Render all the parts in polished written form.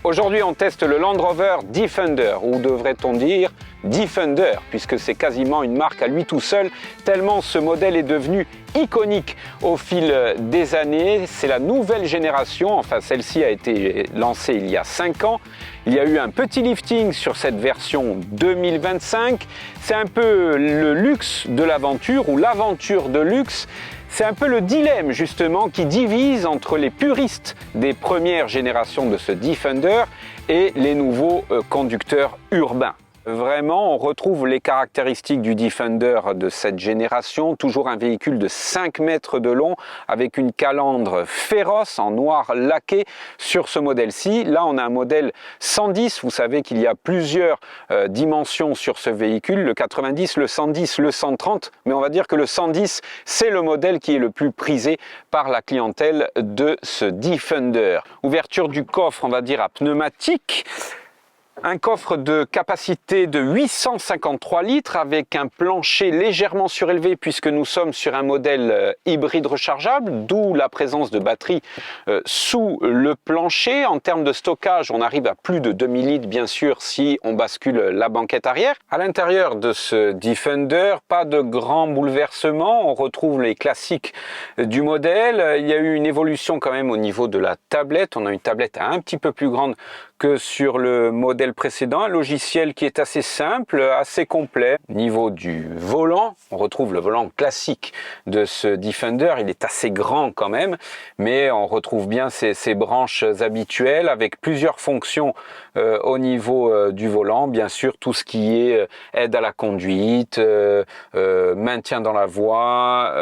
Aujourd'hui, on teste le Land Rover Defender, ou devrait-on dire Defender, puisque c'est quasiment une marque à lui tout seul, tellement ce modèle est devenu iconique au fil des années. C'est la nouvelle génération, enfin celle-ci a été lancée il y a 5 ans. Il y a eu un petit lifting sur cette version 2025. C'est un peu le luxe de l'aventure, ou l'aventure de luxe. C'est un peu le dilemme justement qui divise entre les puristes des premières générations de ce Defender et les nouveaux conducteurs urbains. Vraiment, on retrouve les caractéristiques du Defender de cette génération, toujours un véhicule de 5 mètres de long avec une calandre féroce en noir laqué sur ce modèle-ci. Là, on a un modèle 110, vous savez qu'il y a plusieurs dimensions sur ce véhicule, le 90, le 110, le 130, mais on va dire que le 110, c'est le modèle qui est le plus prisé par la clientèle de ce Defender. Ouverture du coffre, on va dire à pneumatique. Un coffre de capacité de 853 litres avec un plancher légèrement surélevé puisque nous sommes sur un modèle hybride rechargeable, d'où la présence de batterie sous le plancher. En termes de stockage, on arrive à plus de 2000 litres bien sûr si on bascule la banquette arrière. À l'intérieur de ce Defender, pas de grands bouleversements, on retrouve les classiques du modèle. Il y a eu une évolution quand même au niveau de la tablette, on a une tablette un petit peu plus grande que sur le modèle précédent, un logiciel qui est assez simple, assez complet. Au niveau du volant, on retrouve le volant classique de ce Defender, il est assez grand quand même, mais on retrouve bien ces branches habituelles avec plusieurs fonctions au niveau du volant, bien sûr tout ce qui est aide à la conduite, maintien dans la voie,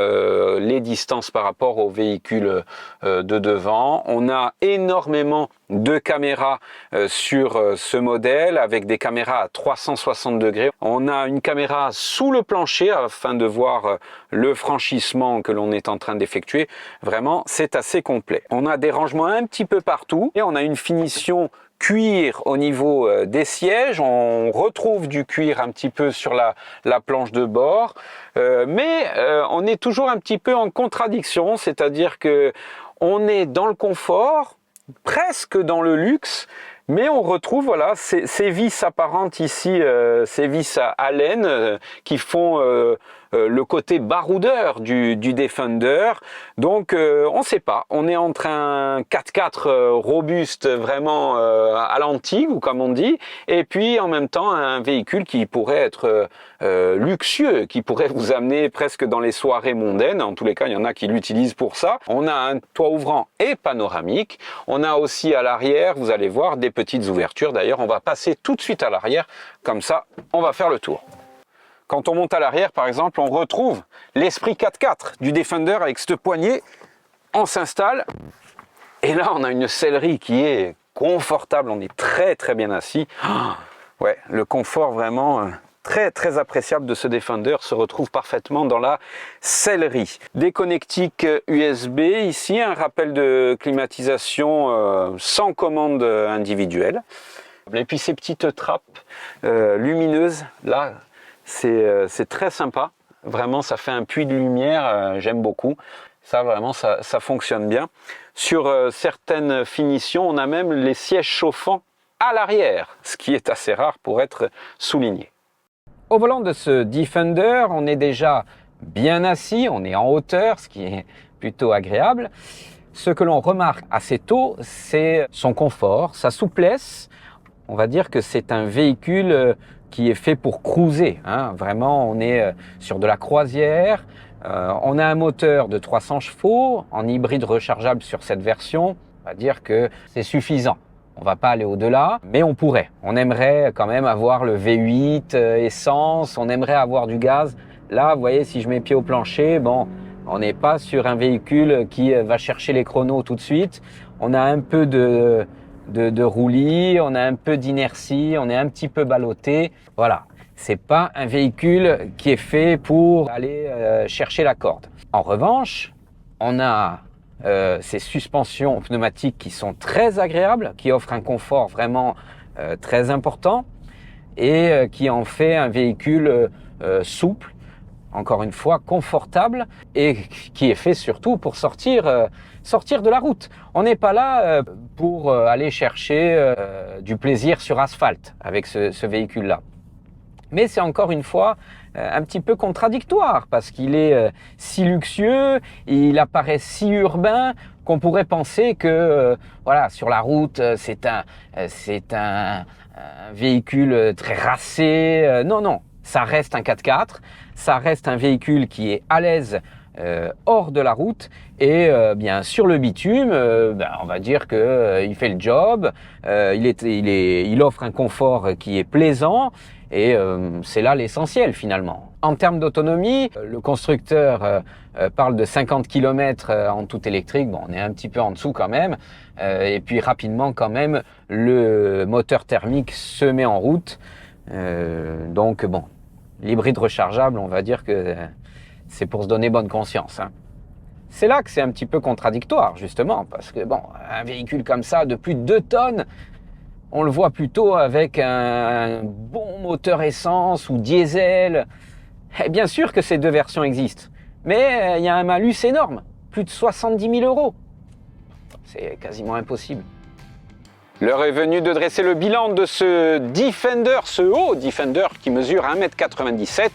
les distances par rapport aux véhicules de devant. On a énormément de caméras sur ce modèle avec des caméras à 360 degrés. On a une caméra sous le plancher afin de voir le franchissement que l'on est en train d'effectuer. Vraiment, c'est assez complet. On a des rangements un petit peu partout et on a une finition cuir au niveau des sièges. On retrouve du cuir un petit peu sur la planche de bord, mais on est toujours un petit peu en contradiction, c'est-à-dire que on est dans le confort, presque dans le luxe, mais on retrouve voilà ces vis apparentes ici, ces vis à laine qui font le côté baroudeur du Defender. Donc on ne sait pas, on est entre un 4x4 robuste vraiment à l'antique ou comme on dit, et puis en même temps un véhicule qui pourrait être luxueux, qui pourrait vous amener presque dans les soirées mondaines. En tous les cas, il y en a qui l'utilisent pour ça. On a un toit ouvrant et panoramique. On a aussi à l'arrière, vous allez voir, des petites ouvertures. D'ailleurs, on va passer tout de suite à l'arrière, comme ça, on va faire le tour. Quand on monte à l'arrière, par exemple, on retrouve l'esprit 4x4 du Defender avec cette poignée. On s'installe et là, on a une sellerie qui est confortable. On est très très bien assis. Ouais, le confort vraiment très très appréciable de ce Defender se retrouve parfaitement dans la sellerie. Des connectiques USB ici, un rappel de climatisation sans commande individuelle. Et puis ces petites trappes lumineuses là. C'est très sympa, vraiment ça fait un puits de lumière, j'aime beaucoup, ça vraiment ça fonctionne bien. Sur certaines finitions, on a même les sièges chauffants à l'arrière, ce qui est assez rare pour être souligné. Au volant de ce Defender, on est déjà bien assis, on est en hauteur, ce qui est plutôt agréable. Ce que l'on remarque assez tôt, c'est son confort, sa souplesse. On va dire que c'est un véhicule qui est fait pour cruiser, hein. Vraiment, on est sur de la croisière. On a un moteur de 300 chevaux en hybride rechargeable sur cette version. On va dire que c'est suffisant. On va pas aller au-delà, mais on pourrait. On aimerait quand même avoir le V8 essence, on aimerait avoir du gaz. Là, vous voyez, si je mets pied au plancher, bon, on n'est pas sur un véhicule qui va chercher les chronos tout de suite. On a un peu de roulis, on a un peu d'inertie, on est un petit peu ballotté. Voilà, c'est pas un véhicule qui est fait pour aller chercher la corde. En revanche, on a ces suspensions pneumatiques qui sont très agréables, qui offrent un confort vraiment très important et qui en fait un véhicule souple, encore une fois, confortable et qui est fait surtout pour sortir de la route. On n'est pas là pour aller chercher du plaisir sur asphalte avec ce véhicule-là. Mais c'est encore une fois un petit peu contradictoire parce qu'il est si luxueux, il apparaît si urbain qu'on pourrait penser que voilà, sur la route c'est un véhicule très racé. Non, ça reste un 4x4, ça reste un véhicule qui est à l'aise hors de la route et bien sur le bitume, on va dire que il fait le job, il offre un confort qui est plaisant. Et c'est là l'essentiel finalement. En termes d'autonomie, le constructeur parle de 50 km en tout électrique. Bon, on est un petit peu en dessous quand même. Et puis rapidement quand même, le moteur thermique se met en route. Donc bon, l'hybride rechargeable, on va dire que c'est pour se donner bonne conscience, hein. C'est là que c'est un petit peu contradictoire justement, parce que bon, un véhicule comme ça de plus de 2 tonnes, on le voit plutôt avec un bon moteur essence ou diesel. Et bien sûr que ces deux versions existent, mais il y a un malus énorme, plus de 70 000 €. C'est quasiment impossible. L'heure est venue de dresser le bilan de ce Defender, ce haut Defender qui mesure 1,97 m.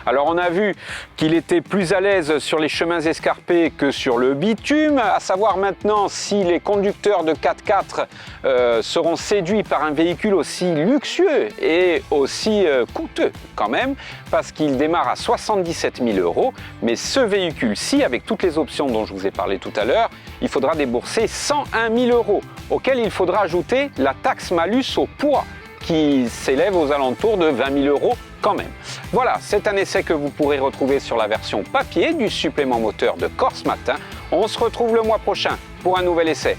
Alors on a vu qu'il était plus à l'aise sur les chemins escarpés que sur le bitume. À savoir maintenant si les conducteurs de 4x4 seront séduits par un véhicule aussi luxueux et aussi coûteux quand même, parce qu'il démarre à 77 000 €. Mais ce véhicule-ci, avec toutes les options dont je vous ai parlé tout à l'heure, il faudra débourser 101 000 €, auquel il faudra ajouter la taxe malus au poids qui s'élève aux alentours de 20 000 € quand même. Voilà, c'est un essai que vous pourrez retrouver sur la version papier du supplément moteur de Corse Matin. On se retrouve le mois prochain pour un nouvel essai.